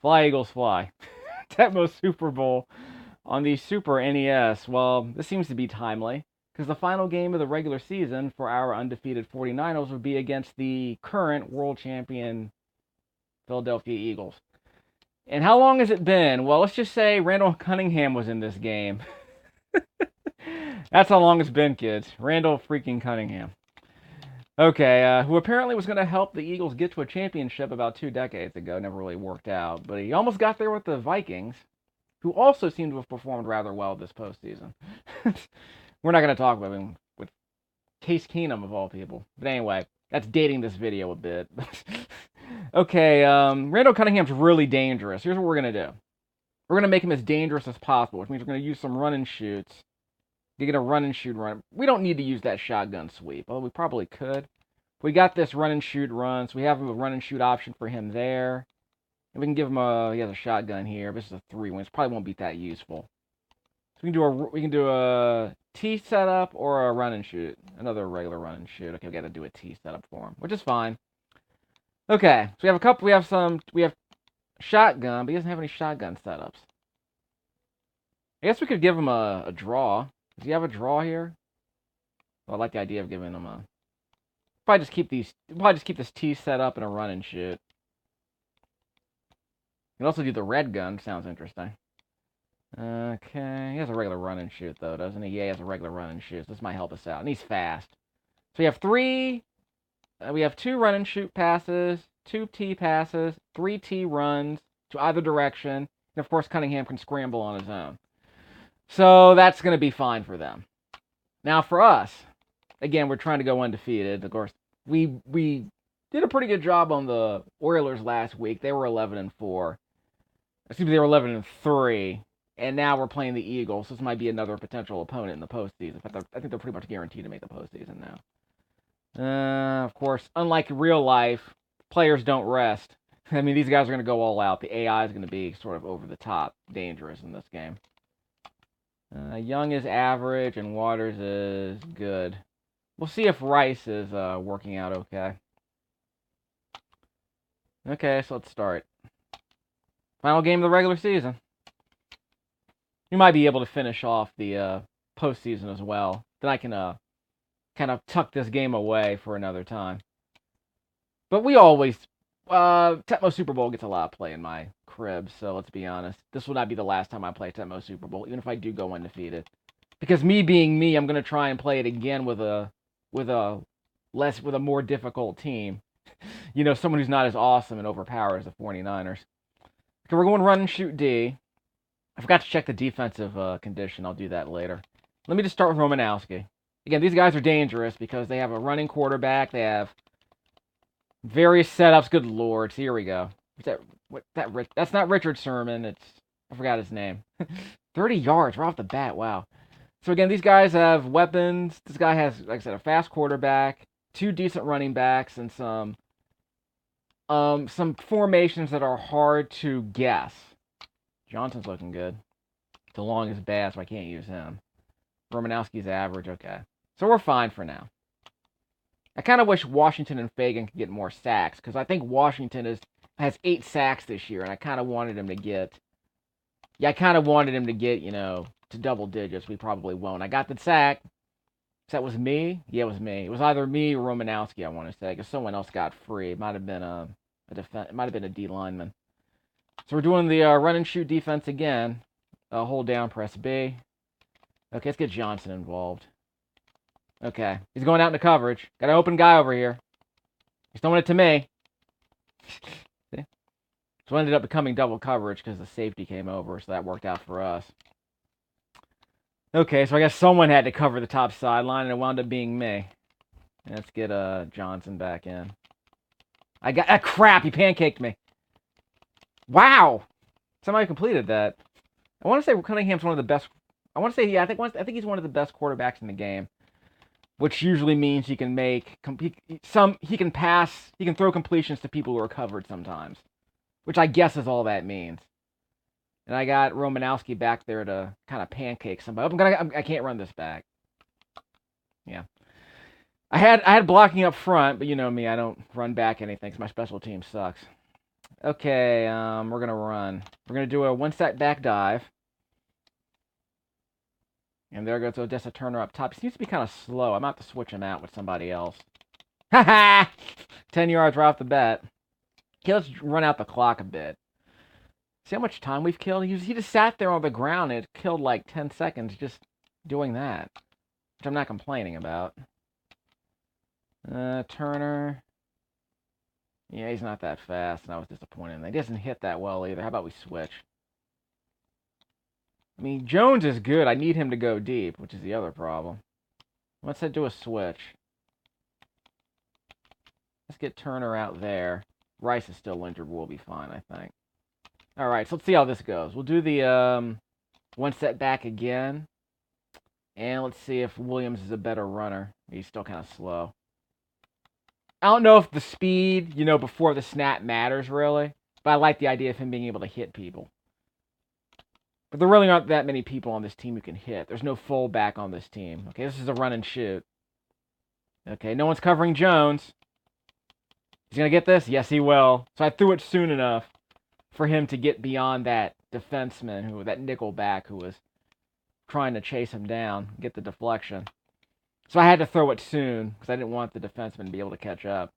Fly, Eagles, fly. Tecmo Super Bowl on the Super NES. Well, this seems to be timely because the final game of the regular season for our undefeated 49ers would be against the current world champion Philadelphia Eagles. And how long has it been? Well, let's just say Randall Cunningham was in this game. That's how long it's been, kids. Randall freaking Cunningham. Okay, who apparently was going to help the Eagles get to a championship about 2 decades ago. Never really worked out, but he almost got there with the Vikings, who also seem to have performed rather well this postseason. We're not going to talk about him with Case Keenum of all people. But anyway, that's dating this video a bit. Okay, Randall Cunningham's really dangerous. Here's what we're going to do. We're going to make him as dangerous as possible, which means we're going to use some run and shoots to get a run and shoot run. We don't need to use that shotgun sweep, although we probably could. We got this run and shoot run, so we have a run and shoot option for him there. And we can give him he has a shotgun here. This is a 3-win. Probably won't be that useful. So we can do a T setup or a run and shoot. Another regular run and shoot. Okay, we got to do a T setup for him, which is fine. Okay, so we have a couple. We have shotgun, but he doesn't have any shotgun setups. I guess we could give him a draw. Does he have a draw here? Well, I like the idea of giving him a. Probably just keep this T set up and a run and shoot. You can also do the red gun. Sounds interesting. Okay, he has a regular run and shoot though, doesn't he? Yeah, he has a regular run and shoot. So this might help us out, and he's fast. So we have three. We have 2 run and shoot passes, 2 T passes, 3 T runs to either direction, and of course Cunningham can scramble on his own. So that's going to be fine for them. Now for us, again, we're trying to go undefeated. Of course, we did a pretty good job on the Oilers last week. They were 11-4. Excuse me, they were 11-3, and now we're playing the Eagles. So this might be another potential opponent in the postseason. In fact, I think they're pretty much guaranteed to make the postseason now. Of course, unlike real life, players don't rest. I mean, these guys are going to go all out. The AI is going to be sort of over the top dangerous in this game. Young is average and Waters is good. We'll see if Rice is working out okay. Okay, so let's start. Final game of the regular season. You might be able to finish off the postseason as well. Then I can kind of tuck this game away for another time. But we always Tecmo Super Bowl gets a lot of play in my crib, so let's be honest. This will not be the last time I play Tecmo Super Bowl, even if I do go undefeated. Because me being me, I'm gonna try and play it again with a more difficult team. You know, someone who's not as awesome and overpowered as the 49ers. Okay, we're going run and shoot D. I forgot to check the defensive condition. I'll do that later. Let me just start with Romanowski. Again, these guys are dangerous because they have a running quarterback. They have various setups. Good lord. So here we go. That's not Richard Sherman. I forgot his name. 30 yards right off the bat. Wow. So again, these guys have weapons. This guy has, like I said, a fast quarterback, 2 decent running backs, and some formations that are hard to guess. Johnson's looking good. DeLong is bad, so I can't use him. Romanowski's average. Okay. So we're fine for now. I kind of wish Washington and Fagan could get more sacks, because I think Washington has 8 sacks this year, and I kind of wanted him to get... Yeah, I kind of wanted him to get, to double digits. We probably won't. I got the sack. So that was me? Yeah, it was me. It was either me or Romanowski, I want to say, because someone else got free. It might have been it might have been a D lineman. So we're doing the run and shoot defense again. Hold down, press B. Okay, let's get Johnson involved. Okay, he's going out into coverage. Got an open guy over here. He's throwing it to me. See? So it ended up becoming double coverage because the safety came over, so that worked out for us. Okay, so I guess someone had to cover the top sideline, and it wound up being me. Let's get Johnson back in. Crap, he pancaked me. Wow! Somebody completed that. I want to say Cunningham's one of the best. I want to say, yeah, I think he's one of the best quarterbacks in the game. Which usually means he can he can pass, he can throw completions to people who are covered sometimes. Which I guess is all that means. And I got Romanowski back there to kind of pancake somebody. I can't run this back. Yeah. I had blocking up front, but you know me, I don't run back anything because my special team sucks. Okay, we're going to run. We're going to do a one-set back dive. And there goes Odessa Turner up top. He seems to be kind of slow. I might have to switch him out with somebody else. Ha ha! 10 yards right off the bat. Okay, let's run out the clock a bit. See how much time we've killed? He just sat there on the ground and it killed like 10 seconds just doing that. Which I'm not complaining about. Turner. Yeah, he's not that fast, and I was disappointed. He doesn't hit that well either. How about we switch? I mean, Jones is good. I need him to go deep, which is the other problem. Let's do a switch. Let's get Turner out there. Rice is still injured. We'll be fine, I think. All right, so let's see how this goes. We'll do the one set back again. And let's see if Williams is a better runner. He's still kind of slow. I don't know if the speed, before the snap matters, really. But I like the idea of him being able to hit people. But there really aren't that many people on this team who can hit. There's no fullback on this team. Okay, this is a run and shoot. Okay, no one's covering Jones. He's going to get this? Yes, he will. So I threw it soon enough for him to get beyond that defenseman, that nickel back who was trying to chase him down, get the deflection. So I had to throw it soon because I didn't want the defenseman to be able to catch up.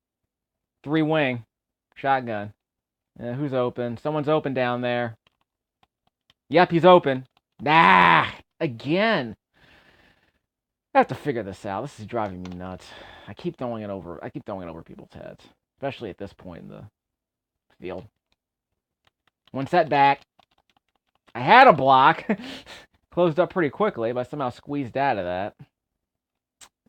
3-wing. Shotgun. Who's open? Someone's open down there. Yep, he's open. Nah! Again! I have to figure this out. This is driving me nuts. I keep throwing it over people's heads. Especially at this point in the field. One set back. I had a block. Closed up pretty quickly, but I somehow squeezed out of that.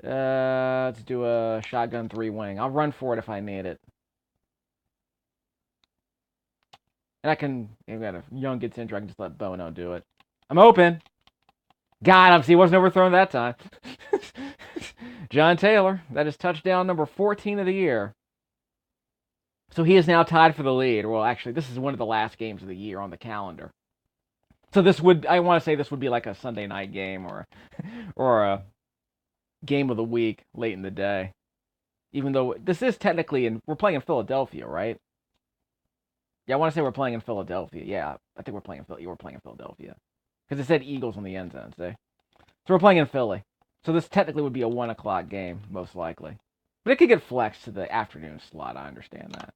Let's do a shotgun 3-wing. I'll run for it if I need it. And if Young gets injured, I can just let Bono do it. I'm open. Got him. See, he wasn't overthrown that time. John Taylor. That is touchdown number 14 of the year. So he is now tied for the lead. Well, actually, this is one of the last games of the year on the calendar. So I want to say this would be like a Sunday night game or a game of the week late in the day. Even though this is technically, we're playing in Philadelphia, right? Yeah, I want to say we're playing in Philadelphia. Yeah, I think we're playing in Philadelphia. Because it said Eagles on the end zone today. So we're playing in Philly. So this technically would be a 1 o'clock game, most likely. But it could get flexed to the afternoon slot. I understand that.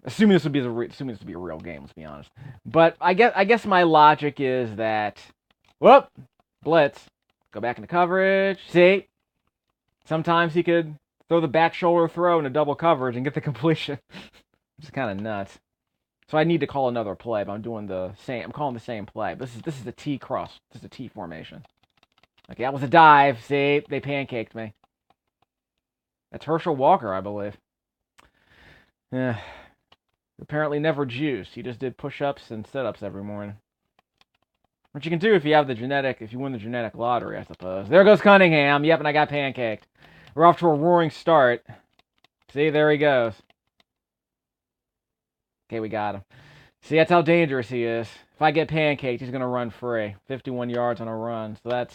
Assuming this would be a real game, let's be honest. But I guess my logic is that, whoop, blitz, go back into coverage. See, sometimes he could throw the back shoulder throw into double coverage and get the completion. Which is kind of nuts. So I need to call another play, but I'm calling the same play. This is a T cross. This is a T formation. Okay, that was a dive. See, they pancaked me. That's Herschel Walker, I believe. Yeah. Apparently never juiced. He just did push-ups and sit-ups every morning. What you can do if you win the genetic lottery, I suppose. There goes Cunningham. Yep, and I got pancaked. We're off to a roaring start. See, there he goes. Okay, we got him. See, that's how dangerous he is. If I get pancaked, he's going to run free. 51 yards on a run. So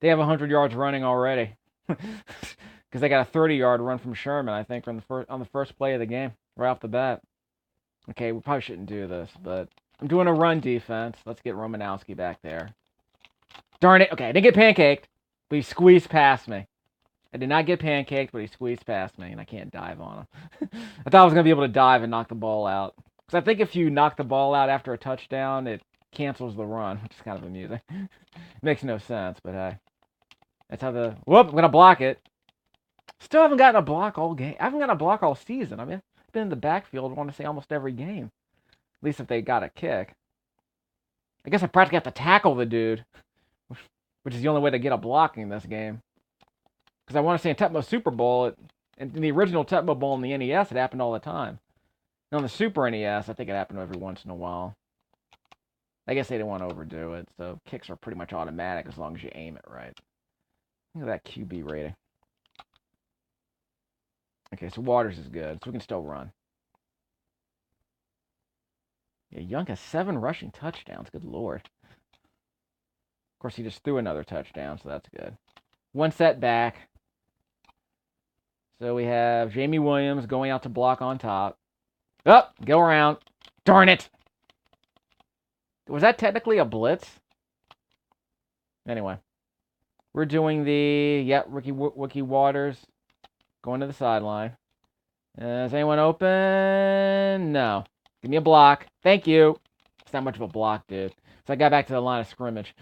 they have 100 yards running already. Because they got a 30-yard run from Sherman, I think, on the first play of the game, right off the bat. Okay, we probably shouldn't do this, but I'm doing a run defense. Let's get Romanowski back there. Darn it. Okay, I didn't get pancaked, but he squeezed past me. I did not get pancaked, but he squeezed past me, and I can't dive on him. I thought I was going to be able to dive and knock the ball out. Because I think if you knock the ball out after a touchdown, it cancels the run, which is kind of amusing. Makes no sense, but hey. That's how whoop, I'm going to block it. Still haven't gotten a block all game. I haven't gotten a block all season. I mean, I've been in the backfield, I want to say, almost every game. At least if they got a kick. I guess I practically have to tackle the dude. Which is the only way to get a block in this game. Because I want to say in Tecmo Super Bowl, in the original Tecmo Bowl in the NES, it happened all the time. And on the Super NES, I think it happened every once in a while. I guess they didn't want to overdo it, so kicks are pretty much automatic as long as you aim it right. Look at that QB rating. Okay, so Waters is good, so we can still run. Yeah, Young has 7 rushing touchdowns, good lord. Of course, he just threw another touchdown, so that's good. 1 set back. So we have Jamie Williams going out to block on top. Up, go around. Darn it! Was that technically a blitz? Anyway, we're doing the Ricky Waters going to the sideline. Is anyone open? No. Give me a block. Thank you. It's not much of a block, dude. So I got back to the line of scrimmage.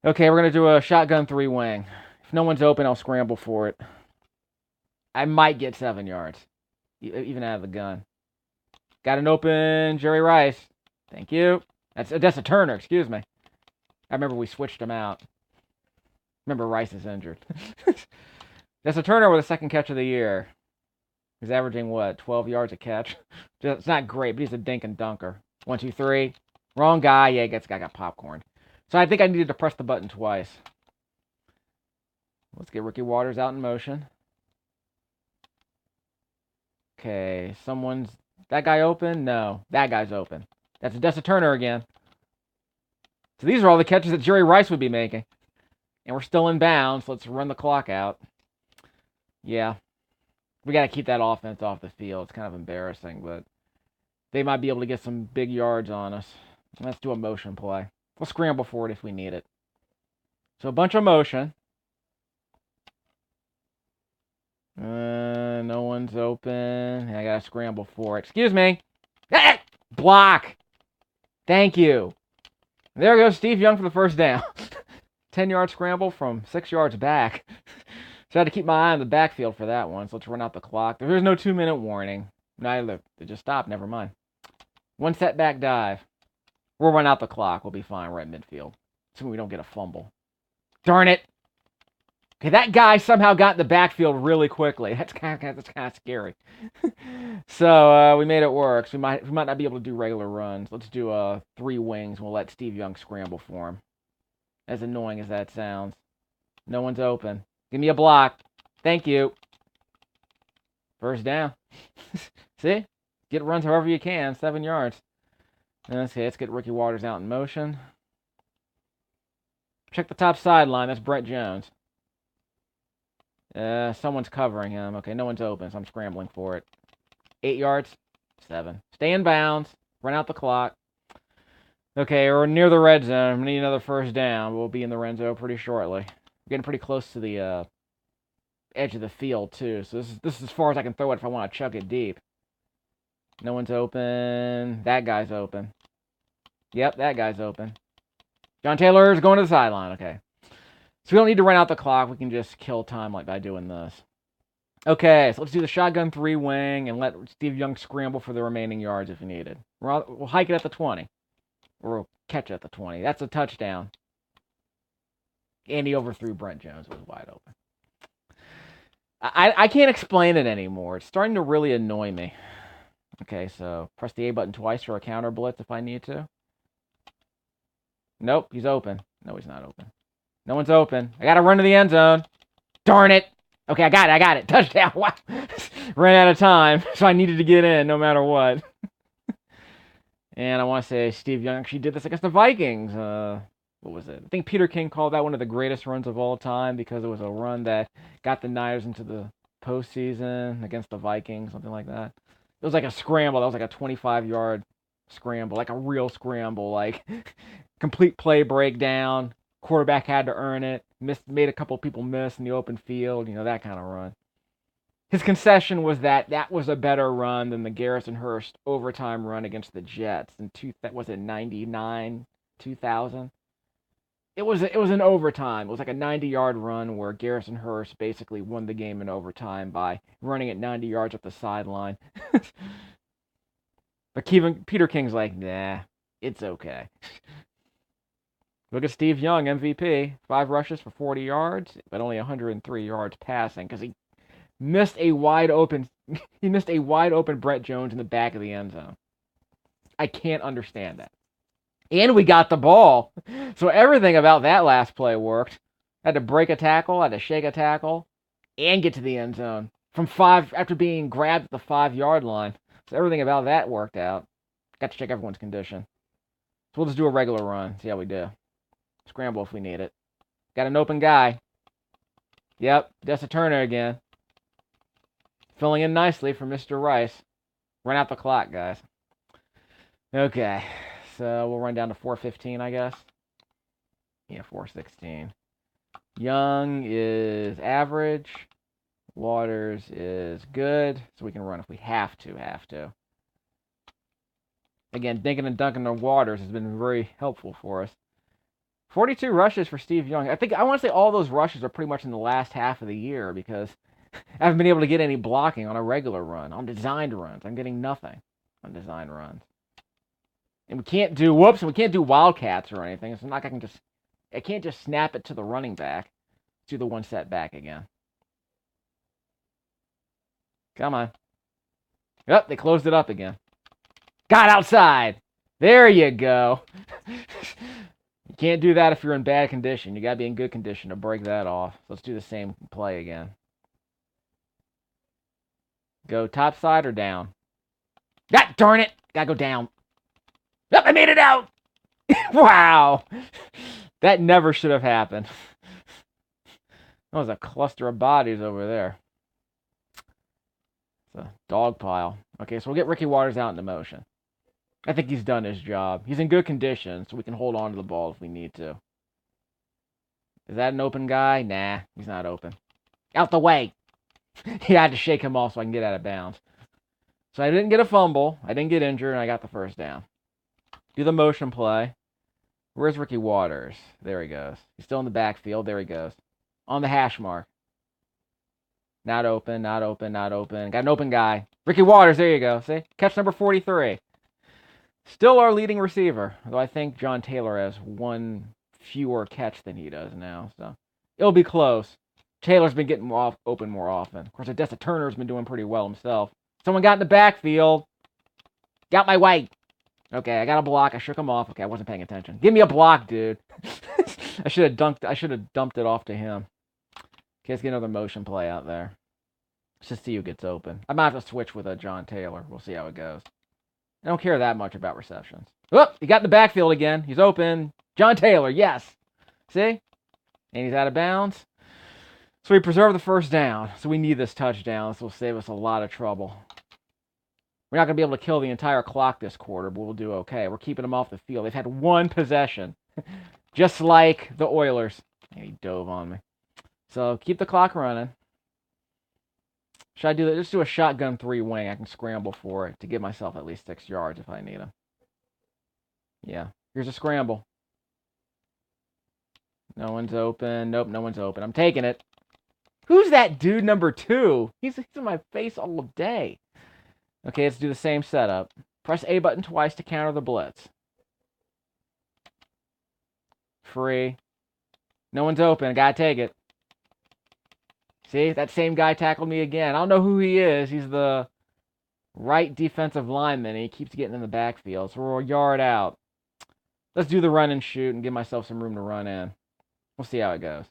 Okay, we're going to do a shotgun 3-wing. If no one's open, I'll scramble for it. I might get 7 yards, even out of the gun. Got an open Jerry Rice. Thank you. That's a Turner, excuse me. I remember we switched him out. Remember Rice is injured. That's a Turner with a second catch of the year. He's averaging, what, 12 yards a catch? It's not great, but he's a dink and dunker. 1, 2, 3. Wrong guy. Yeah, guy got popcorn. So I think I needed to press the button twice. Let's get Ricky Waters out in motion. Okay, that guy open? No, that guy's open. That's a Turner again. So these are all the catches that Jerry Rice would be making. And we're still in bounds. Let's run the clock out. Yeah. We got to keep that offense off the field. It's kind of embarrassing, but they might be able to get some big yards on us. Let's do a motion play. We'll scramble for it if we need it. So a bunch of motion. No one's open. I got to scramble for it. Excuse me. Block. Thank you. There goes Steve Young for the first down. 10-yard scramble from 6 yards back. So I had to keep my eye on the backfield for that one. So let's run out the clock. There's no 2-minute warning. No, it just stopped. Never mind. 1 setback dive. We'll run out the clock. We'll be fine right midfield. Assuming we don't get a fumble. Darn it. Okay, that guy somehow got in the backfield really quickly. That's kind of scary. So we made it work. So we might not be able to do regular runs. Let's do 3 wings. We'll let Steve Young scramble for him. As annoying as that sounds. No one's open. Give me a block. Thank you. First down. See? Get runs however you can. 7 yards. Okay, let's get Ricky Waters out in motion. Check the top sideline. That's Brett Jones. Someone's covering him. Okay, no one's open, so I'm scrambling for it. 8 yards. 7. Stay in bounds. Run out the clock. Okay, we're near the red zone. We need another first down. We'll be in the red zone pretty shortly. We're getting pretty close to the edge of the field, too. So this is as far as I can throw it if I want to chuck it deep. No one's open. That guy's open. Yep, that guy's open. John Taylor's going to the sideline. Okay. So we don't need to run out the clock. We can just kill time like by doing this. Okay, so let's do the shotgun 3-wing and let Steve Young scramble for the remaining yards if needed. We'll hike it at the 20. Or we'll catch it at the 20. That's a touchdown. And he overthrew Brent Jones. It was wide open. I can't explain it anymore. It's starting to really annoy me. Okay, so press the A button twice for a counter blitz if I need to. Nope, he's open. No, he's not open. No one's open. I got to run to the end zone. Darn it. Okay, I got it. Touchdown. Wow. Ran out of time, so I needed to get in no matter what. And I want to say Steve Young actually did this against the Vikings. What was it? I think Peter King called that one of the greatest runs of all time because it was a run that got the Niners into the postseason against the Vikings, something like that. It was like a scramble. That was like a 25-yard scramble, like a real scramble, like complete play breakdown. Quarterback had to earn it. Made a couple people miss in the open field. You know, that kind of run. His concession was that was a better run than the Garrison Hurst overtime run against the Jets in 99, 2000. It was an overtime. It was like a 90-yard run where Garrison Hurst basically won the game in overtime by running it 90 yards up the sideline. But Peter King's like, nah, it's okay. Look at Steve Young, MVP. 5 rushes for 40 yards, but only 103 yards passing because he missed a wide open Brett Jones in the back of the end zone. I can't understand that. And we got the ball. So everything about that last play worked. Had to break a tackle, had to shake a tackle, and get to the end zone from 5 after being grabbed at the 5-yard line. So everything about that worked out. Got to check everyone's condition. So we'll just do a regular run, see how we do. Scramble if we need it. Got an open guy. Yep, that's a Turner again. Filling in nicely for Mr. Rice. Run out the clock, guys. Okay, so we'll run down to 4:15, I guess. Yeah, 4:16. Young is average. Waters is good, so we can run if we have to. Again, dinking and dunking the Waters has been very helpful for us. 42 rushes for Steve Young. I want to say all those rushes are pretty much in the last half of the year because I haven't been able to get any blocking on a regular run. On designed runs, I'm getting nothing on designed runs. And we can't do wildcats or anything. It's not like I can't just snap it to the running back. Let's do the one set back again. Come on. Yep, they closed it up again. Got outside. There you go. You can't do that if you're in bad condition. You got to be in good condition to break that off. Let's do the same play again. Go top side or down? God darn it. Got to go down. Yep, I made it out. Wow. That never should have happened. That was a cluster of bodies over there. It's a dog pile. Okay, so we'll get Ricky Waters out into motion. I think he's done his job. He's in good condition, so we can hold on to the ball if we need to. Is that an open guy? Nah, he's not open. Out the way! He had to shake him off so I can get out of bounds. So I didn't get a fumble, I didn't get injured, and I got the first down. Do the motion play. Where's Ricky Waters? There he goes. He's still in the backfield. There he goes. On the hash mark. Not open, not open, not open. Got an open guy. Ricky Waters, there you go. See? Catch number 43. Still our leading receiver. Though I think John Taylor has one fewer catch than he does now. So it'll be close. Taylor's been getting open more often. Of course, Odessa Turner's been doing pretty well himself. Someone got in the backfield. Got my way. Okay, I got a block. I shook him off. Okay, I wasn't paying attention. Give me a block, dude. I should have dumped it off to him. Okay, let's get another motion play out there. Let's just see who gets open. I might have to switch with a John Taylor. We'll see how it goes. I don't care that much about receptions. Whoop! He got in the backfield again. He's open. John Taylor, yes. See? And he's out of bounds. So we preserve the first down. So we need this touchdown. This will save us a lot of trouble. We're not going to be able to kill the entire clock this quarter, but we'll do okay. We're keeping them off the field. They've had one possession. Just like the Oilers. And he dove on me. So keep the clock running. Should I do that? Just do a shotgun 3-wing. I can scramble for it to give myself at least 6 yards if I need them. Yeah. Here's a scramble. No one's open. Nope, no one's open. I'm taking it. Who's that dude number 2? He's in my face all day. Okay, let's do the same setup. Press A button twice to counter the blitz. Free. No one's open. I gotta take it. See, that same guy tackled me again. I don't know who he is. He's the right defensive lineman, and he keeps getting in the backfield. So we're a yard out. Let's do the run and shoot and give myself some room to run in. We'll see how it goes.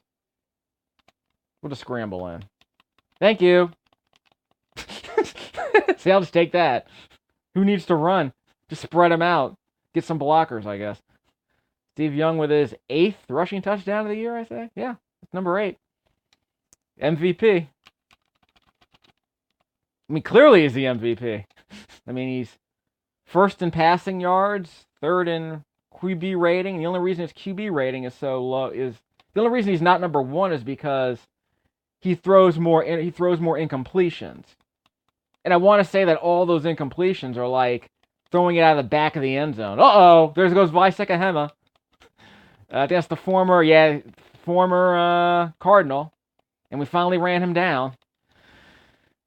We'll just scramble in. Thank you. See, I'll just take that. Who needs to run? Just spread them out. Get some blockers, I guess. Steve Young with his 8th rushing touchdown of the year, I say. Yeah, it's number 8. MVP. I mean, clearly he's the MVP. I mean, he's first in passing yards, 3rd in QB rating. And the only reason his QB rating is so low is the only reason he's not number 1 is because he throws more incompletions. And I want to say that all those incompletions are like throwing it out of the back of the end zone. Uh-oh, there goes Visekahema. I think that's the former Cardinal. And we finally ran him down.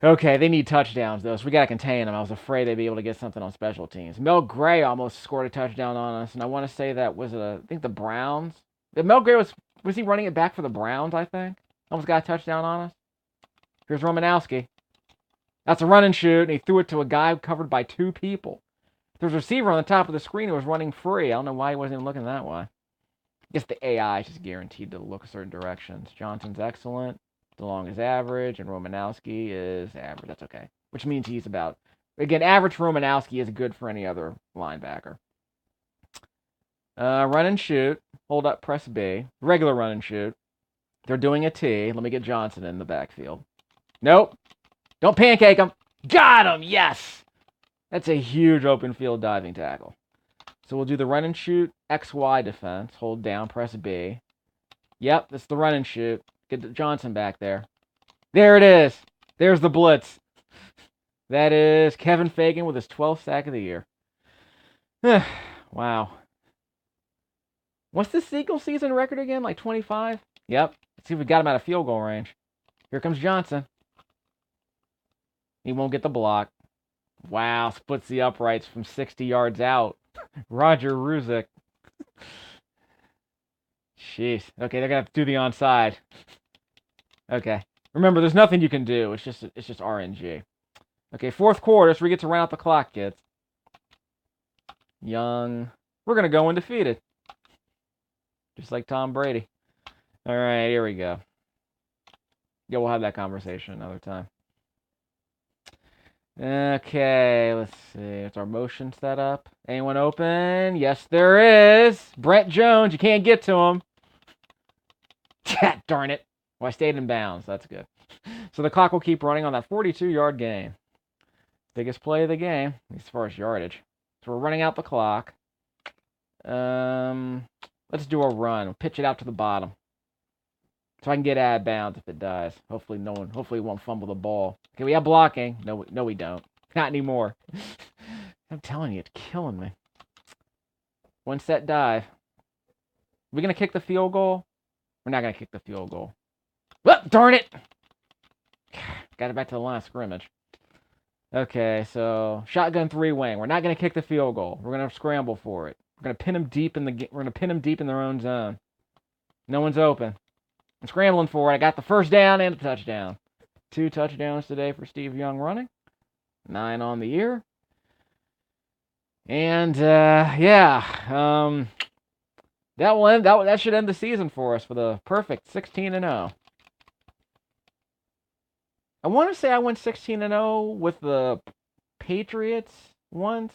Okay, they need touchdowns, though, so we got to contain them. I was afraid they'd be able to get something on special teams. Mel Gray almost scored a touchdown on us, and I want to say that was, I think, the Browns. Mel Gray was he running it back for the Browns, I think? Almost got a touchdown on us. Here's Romanowski. That's a run and shoot, and he threw it to a guy covered by 2 people. There's a receiver on the top of the screen who was running free. I don't know why he wasn't even looking that way. I guess the AI is just guaranteed to look certain directions. Johnson's excellent. DeLong is average, and Romanowski is average. That's okay. Which means he's about... Again, average Romanowski is good for any other linebacker. Run and shoot. Hold up, press B. Regular run and shoot. They're doing a T. Let me get Johnson in the backfield. Nope. Don't pancake him. Got him! Yes! That's a huge open field diving tackle. So we'll do the run and shoot XY defense. Hold down, press B. Yep, that's the run and shoot. Get Johnson back there. There it is. There's the blitz. That is Kevin Fagan with his 12th sack of the year. Wow. What's the Eagle season record again? Like 25? Yep. Let's see if we got him out of field goal range. Here comes Johnson. He won't get the block. Wow, splits the uprights from 60 yards out. Roger Ruzick. Jeez. Okay, they're gonna have to do the onside. Okay. Remember, there's nothing you can do. It's just RNG. Okay, fourth quarter, so we get to run out the clock, kids. Young. We're gonna go undefeated. Just like Tom Brady. All right, here we go. Yeah, we'll have that conversation another time. Okay, let's see. It's our motion set up. Anyone open? Yes, there is. Brett Jones. You can't get to him. Darn it. Well, I stayed in bounds. That's good. So the clock will keep running on that 42-yard gain. Biggest play of the game, as far as yardage. So we're running out the clock. Let's do a run. We'll pitch it out to the bottom. So I can get out of bounds if it dies. Hopefully we won't fumble the ball. Okay, we have blocking. No, we don't. Not anymore. I'm telling you, it's killing me. One set dive. Are we going to kick the field goal? We're not going to kick the field goal. Oh, darn it! Got it back to the line of scrimmage. Okay, so shotgun 3-wing. We're not going to kick the field goal. We're going to scramble for it. We're going to pin them deep in their own zone. No one's open. I'm scrambling for it. I got the first down and a touchdown. 2 touchdowns today for Steve Young running. 9 on the year. And that should end the season for us for the perfect 16-0. I want to say I went 16-0 with the Patriots once.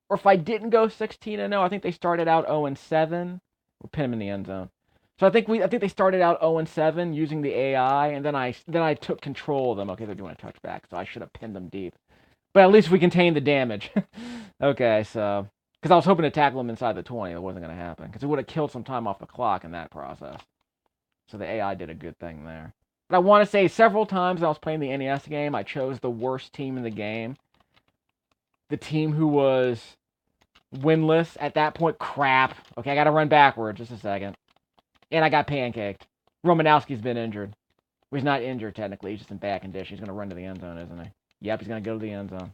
Or if I didn't go 16-0, I think they started out 0-7. We'll pin them in the end zone. So I think they started out 0-7 using the AI, and then I took control of them. Okay, they're doing a touchback, so I should have pinned them deep. But at least we contained the damage. Okay, so because I was hoping to tackle them inside the 20, that wasn't going to happen because it would have killed some time off the clock in that process. So the AI did a good thing there. But I want to say several times I was playing the NES game, I chose the worst team in the game. The team who was winless at that point. Crap. Okay, I got to run backwards just a second. And I got pancaked. Romanowski's been injured. Well, he's not injured, technically. He's just in bad condition. He's going to run to the end zone, isn't he? Yep, he's going to go to the end zone.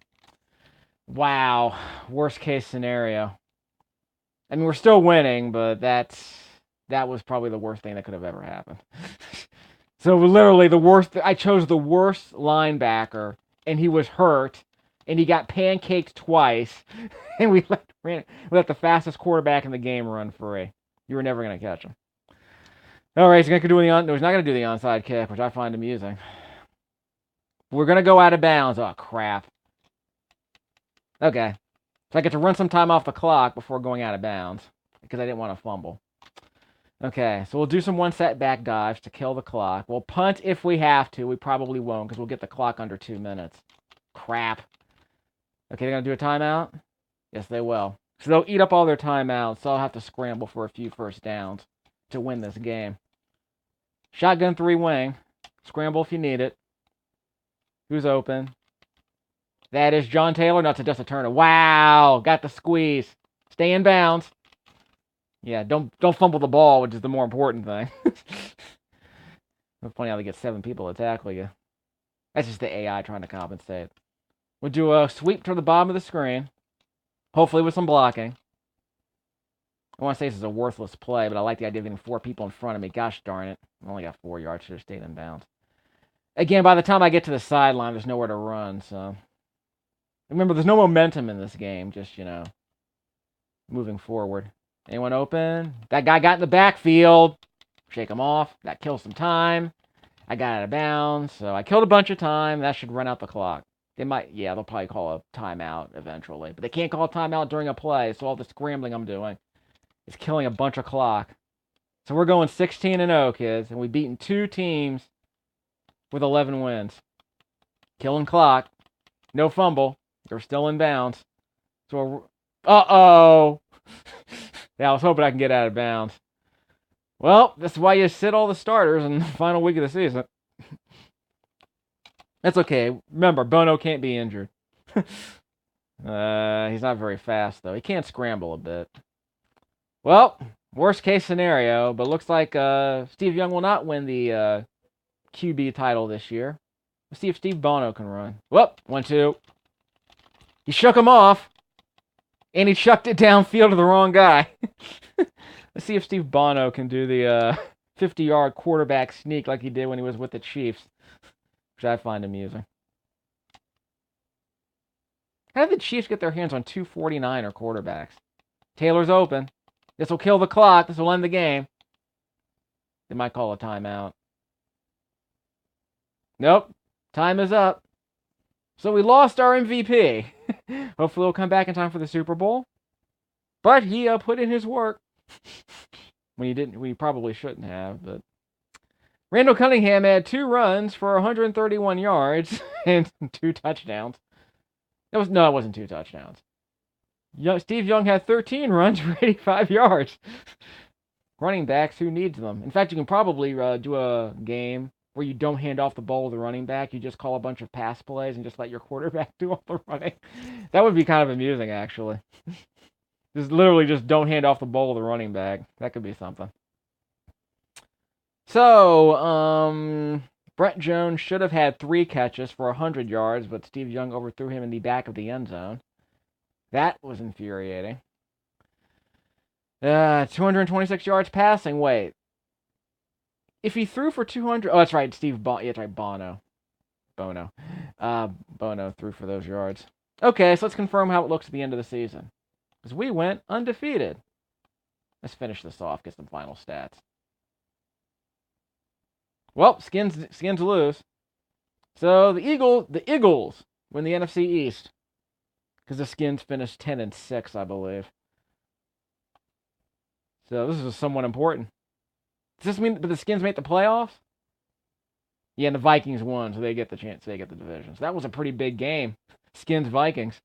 Wow. Worst case scenario. I mean, we're still winning, but that was probably the worst thing that could have ever happened. So literally the worst. I chose the worst linebacker, and he was hurt, and he got pancaked twice, and we let the fastest quarterback in the game run free. You were never going to catch him. All right, he's not going to do the onside kick, which I find amusing. We're going to go out of bounds. Oh, crap. Okay. So I get to run some time off the clock before going out of bounds because I didn't want to fumble. Okay, so we'll do some one-set back dives to kill the clock. We'll punt if we have to. We probably won't because we'll get the clock under 2 minutes. Crap. Okay, they're going to do a timeout? Yes, they will. So they'll eat up all their timeouts, so I'll have to scramble for a few first downs to win this game. Shotgun 3-wing. Scramble if you need it. Who's open? That is John Taylor. No, it's just a turner. Wow, got the squeeze. Stay in bounds. Yeah, don't fumble the ball, which is the more important thing. It's funny how they get 7 people to tackle you. That's just the AI trying to compensate. We'll do a sweep to the bottom of the screen. Hopefully with some blocking. I want to say this is a worthless play, but I like the idea of getting 4 people in front of me. Gosh darn it. I only got 4 yards. Should have stayed in bounds. Again, by the time I get to the sideline, there's nowhere to run, so... Remember, there's no momentum in this game, just, moving forward. Anyone open? That guy got in the backfield. Shake him off. That kills some time. I got out of bounds, so I killed a bunch of time. That should run out the clock. They'll probably call a timeout eventually, but they can't call a timeout during a play, so all the scrambling I'm doing is killing a bunch of clock. So we're going 16-0, kids, and we've beaten 2 teams with 11 wins. Killing clock. No fumble. They're still in bounds. So, uh-oh. Yeah, I was hoping I can get out of bounds. Well, that's why you sit all the starters in the final week of the season. That's okay. Remember, Bono can't be injured. He's not very fast, though. He can scramble a bit. Well, worst case scenario, but looks like Steve Young will not win the QB title this year. Let's see if Steve Bono can run. Whoop, 1-2. He shook him off, and he chucked it downfield to the wrong guy. Let's see if Steve Bono can do the 50-yard quarterback sneak like he did when he was with the Chiefs, which I find amusing. How did the Chiefs get their hands on 249er quarterbacks? Taylor's open. This will kill the clock. This will end the game. They might call a timeout. Nope. Time is up. So we lost our MVP. Hopefully he'll come back in time for the Super Bowl. But he put in his work. When he didn't, we probably shouldn't have. But Randall Cunningham had 2 runs for 131 yards and 2 touchdowns. It wasn't 2 touchdowns. Steve Young had 13 runs for 85 yards. Running backs, who needs them? In fact, you can probably do a game where you don't hand off the ball to the running back. You just call a bunch of pass plays and just let your quarterback do all the running. That would be kind of amusing, actually. Just don't hand off the ball to the running back. That could be something. So, Brett Jones should have had 3 catches for 100 yards, but Steve Young overthrew him in the back of the end zone. That was infuriating. 226 yards passing. Wait. If he threw for 200... Oh, that's right. That's right. Bono. Bono threw for those yards. Okay, so let's confirm how it looks at the end of the season. Because we went undefeated. Let's finish this off. Get some final stats. Well, Skins lose. So the Eagles win the NFC East. Because the Skins finished 10-6, I believe. So this is somewhat important. Does this mean that the Skins make the playoffs? Yeah, and the Vikings won, so they get the chance. They get the division. So that was a pretty big game. Skins-Vikings.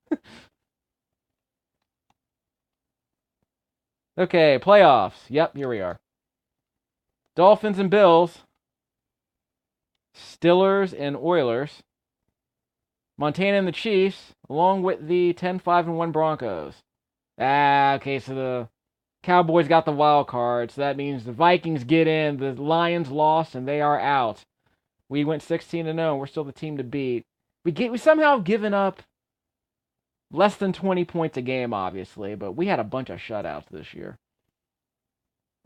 Okay, playoffs. Yep, here we are. Dolphins and Bills. Steelers and Oilers. Montana and the Chiefs, along with the 10-5-1 Broncos. Okay, so the Cowboys got the wild card, so that means the Vikings get in, the Lions lost, and they are out. We went 16-0, and we're still the team to beat. We somehow have given up less than 20 points a game, obviously, but we had a bunch of shutouts this year.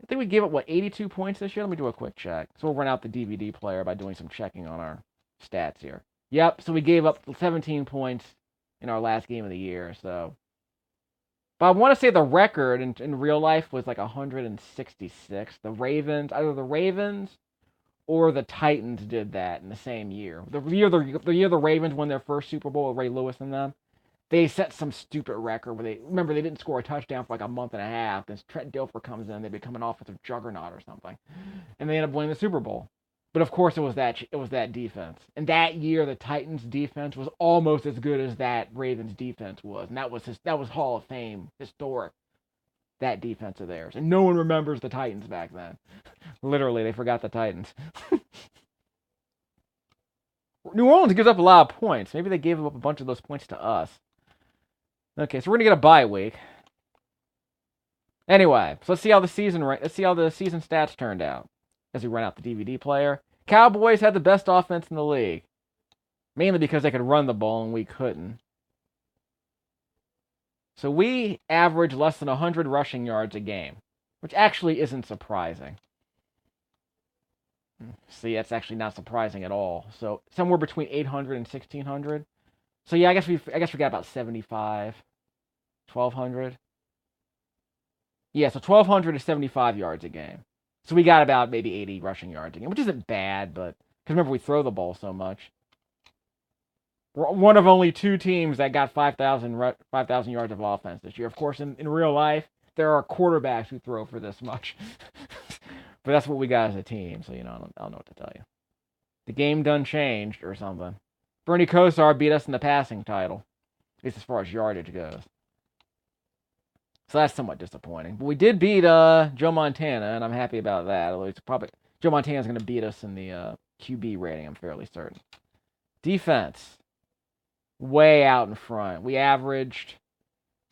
I think we gave up, 82 points this year? Let me do a quick check. So we'll run out the DVD player by doing some checking on our stats here. Yep, so we gave up 17 points in our last game of the year, so. But I want to say the record in real life was like 166. The Ravens, either the Ravens or the Titans did that in the same year. The year the Ravens won their first Super Bowl with Ray Lewis and them, they set some stupid record where they didn't score a touchdown for like a month and a half. Then Trent Dilfer comes in, they become an offensive juggernaut or something, and they end up winning the Super Bowl. But of course, it was that defense. And that year, the Titans' defense was almost as good as that Ravens' defense was, and that was Hall of Fame historic. That defense of theirs, and no one remembers the Titans back then. Literally, they forgot the Titans. New Orleans gives up a lot of points. Maybe they gave up a bunch of those points to us. Okay, so we're gonna get a bye week. Anyway, so let's see how the season stats turned out. As we run out the DVD player. Cowboys had the best offense in the league. Mainly because they could run the ball and we couldn't. So we averaged less than 100 rushing yards a game. Which actually isn't surprising. See, that's actually not surprising at all. So somewhere between 800 and 1600. So yeah, I guess we got about 75. 1200. Yeah, so 1200 to 75 yards a game. So we got about maybe 80 rushing yards a game, which isn't bad, but because remember we throw the ball so much. We're one of only 2 teams that got 5,000 yards of offense this year. Of course, in real life, there are quarterbacks who throw for this much. But that's what we got as a team, so I don't know what to tell you. The game done changed or something. Bernie Kosar beat us in the passing title. least as far as yardage goes. So that's somewhat disappointing. But we did beat Joe Montana, and I'm happy about that. Although it's probably Joe Montana's going to beat us in the QB rating, I'm fairly certain. Defense, way out in front. We averaged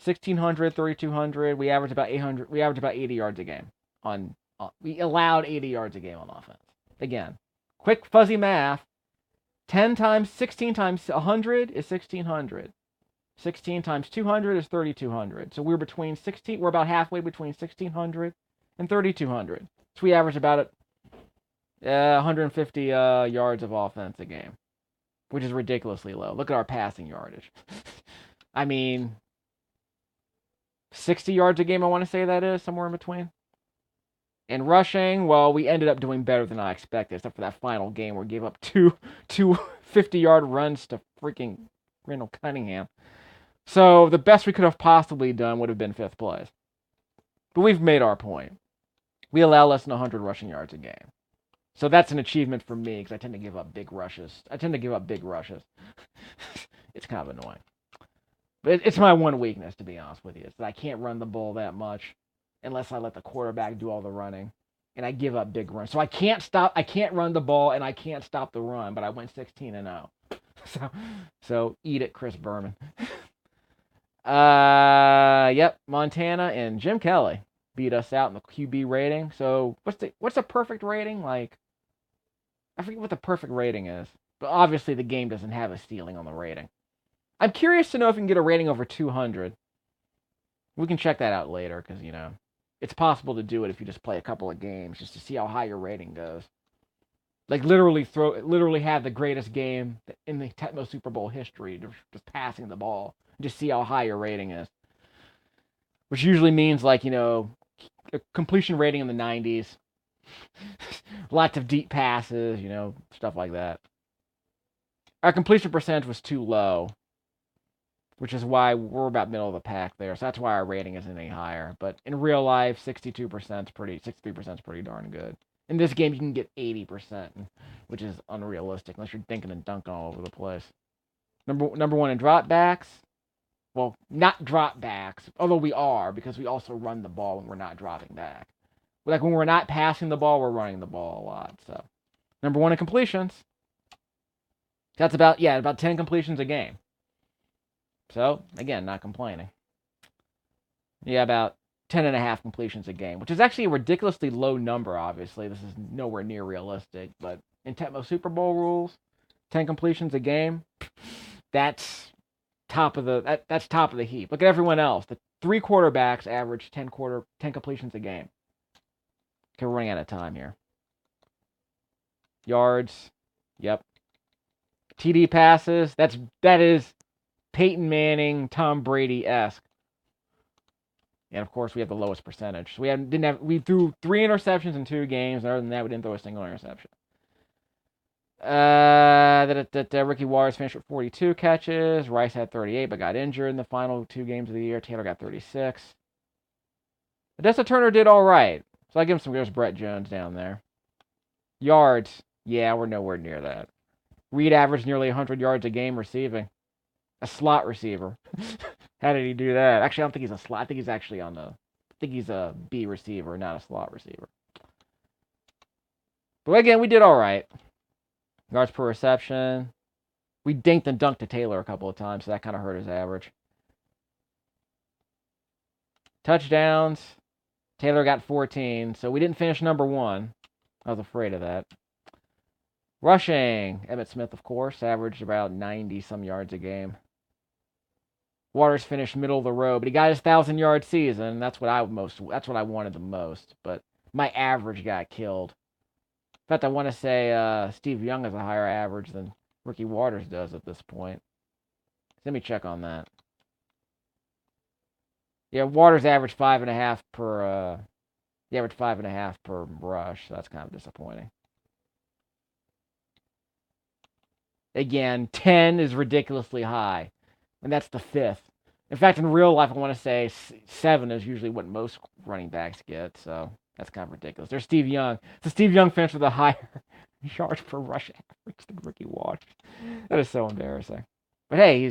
1,600, 3,200. We averaged about 800. We averaged about 80 yards a game. We allowed 80 yards a game on offense. Again, quick fuzzy math. 16 times 100 is 1,600. 16 times 200 is 3,200. So we're about halfway between 1,600 and 3,200. So we average about 150 yards of offense a game, which is ridiculously low. Look at our passing yardage. I mean, 60 yards a game, I want to say that is, somewhere in between. And rushing, well, we ended up doing better than I expected, except for that final game where we gave up two 50-yard runs to freaking Randall Cunningham. So the best we could have possibly done would have been 5th place. But we've made our point. We allow less than 100 rushing yards a game. So that's an achievement for me because I tend to give up big rushes. It's kind of annoying. But it's my one weakness, to be honest with you. It's that I can't run the ball that much unless I let the quarterback do all the running. And I give up big runs. So I can't run the ball and I can't stop the run, but I went 16-0. So eat it, Chris Berman. Yep, Montana and Jim Kelly beat us out in the QB rating. So what's a perfect rating? Like, I forget what the perfect rating is, but obviously the game doesn't have a ceiling on the rating. I'm curious to know if we can get a rating over 200. We can check that out later because it's possible to do it if you just play a couple of games just to see how high your rating goes. Like literally have the greatest game in the Tecmo Super Bowl history, just passing the ball. Just see how high your rating is. Which usually means like, a completion rating in the 90s. Lots of deep passes, stuff like that. Our completion percentage was too low, which is why we're about middle of the pack there. So that's why our rating isn't any higher. But in real life, 63% is pretty darn good. In this game, you can get 80%, which is unrealistic unless you're dinking and dunking all over the place. Number one in dropbacks. Well, not dropbacks, although we are, because we also run the ball when we're not dropping back. Like when we're not passing the ball, we're running the ball a lot. So, number one in completions. That's about 10 completions a game. So, again, not complaining. Yeah, about 10.5 completions a game, which is actually a ridiculously low number, obviously. This is nowhere near realistic, but in Tecmo Super Bowl rules, 10 completions a game, that's top of the heap. Look at everyone else. The 3 quarterbacks average 10 completions a game. Okay, we're running out of time here. Yards, yep. TD passes, that is Peyton Manning, Tom Brady-esque. And of course, we have the lowest percentage. So we threw 3 interceptions in 2 games. And other than that, we didn't throw a single interception. Ricky Waters finished with 42 catches. Rice had 38, but got injured in the final 2 games of the year. Taylor got 36. Odessa Turner did all right. So I give him some. There's Brett Jones down there. Yards, yeah, we're nowhere near that. Reed averaged nearly 100 yards a game receiving. A slot receiver. How did he do that? Actually, I don't think he's a slot. I think he's actually I think he's a B receiver, not a slot receiver. But again, we did all right. Yards per reception. We dinked and dunked to Taylor a couple of times, so that kind of hurt his average. Touchdowns. Taylor got 14, so we didn't finish number 1. I was afraid of that. Rushing. Emmitt Smith, of course, averaged about 90-some yards a game. Waters finished middle of the road, but he got his 1,000-yard season. That's what I wanted the most, but my average got killed. In fact, I want to say Steve Young has a higher average than Ricky Waters does at this point. Let me check on that. Yeah, Waters averaged 5.5 per. He averaged 5.5 per rush. So that's kind of disappointing. Again, 10 is ridiculously high, and that's the 5th. In fact, in real life, I want to say 7 is usually what most running backs get. So that's kind of ridiculous. There's Steve Young. So Steve Young finished with a higher yards per rush average than Ricky Waters. That is so embarrassing. But hey,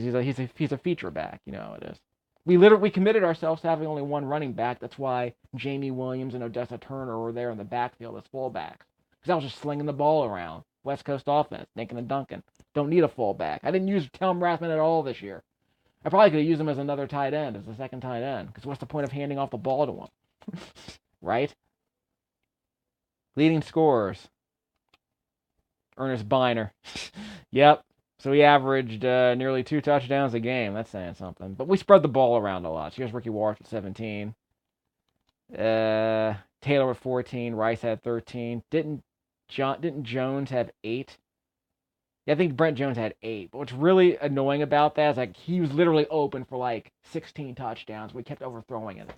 he's a feature back. You know how it is. We committed ourselves to having only one running back. That's why Jamie Williams and Odessa Turner were there in the backfield as fullbacks. Because I was just slinging the ball around. West Coast offense, dinking and dunking. Don't need a fullback. I didn't use Tom Rathman at all this year. I probably could have used him as another tight end, as a second tight end. Because what's the point of handing off the ball to him? Right? Leading scorers. Ernest Biner. Yep. So he averaged nearly 2 touchdowns a game. That's saying something. But we spread the ball around a lot. So here's Ricky Walsh with 17. Taylor with 14. Rice had 13. Didn't Jones have 8? Yeah, I think Brent Jones had 8. But what's really annoying about that is like he was literally open for like 16 touchdowns. We kept overthrowing it.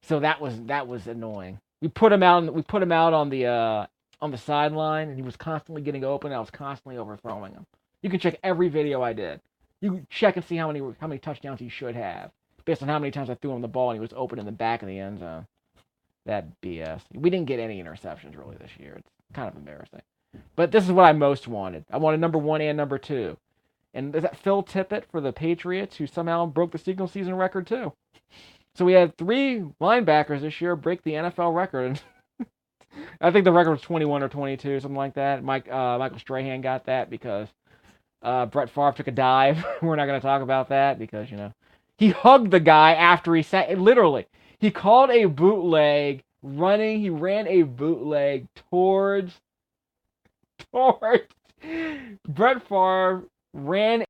So that was annoying. We put him out on the sideline, and he was constantly getting open. And I was constantly overthrowing him. You can check every video I did. You can check and see how many touchdowns he should have based on how many times I threw him the ball and he was open in the back of the end zone. That BS. We didn't get any interceptions really this year. It's kind of embarrassing. But this is what I most wanted. I wanted number 1 and number 2. And is that Phil Tippett for the Patriots, who somehow broke the single season record too. So we had 3 linebackers this year break the NFL record. I think the record was 21 or 22, something like that. Michael Strahan got that because Brett Favre took a dive. We're not going to talk about that because, he hugged the guy after he sat. Literally, he called a bootleg running. He ran a bootleg towards Brett Favre ran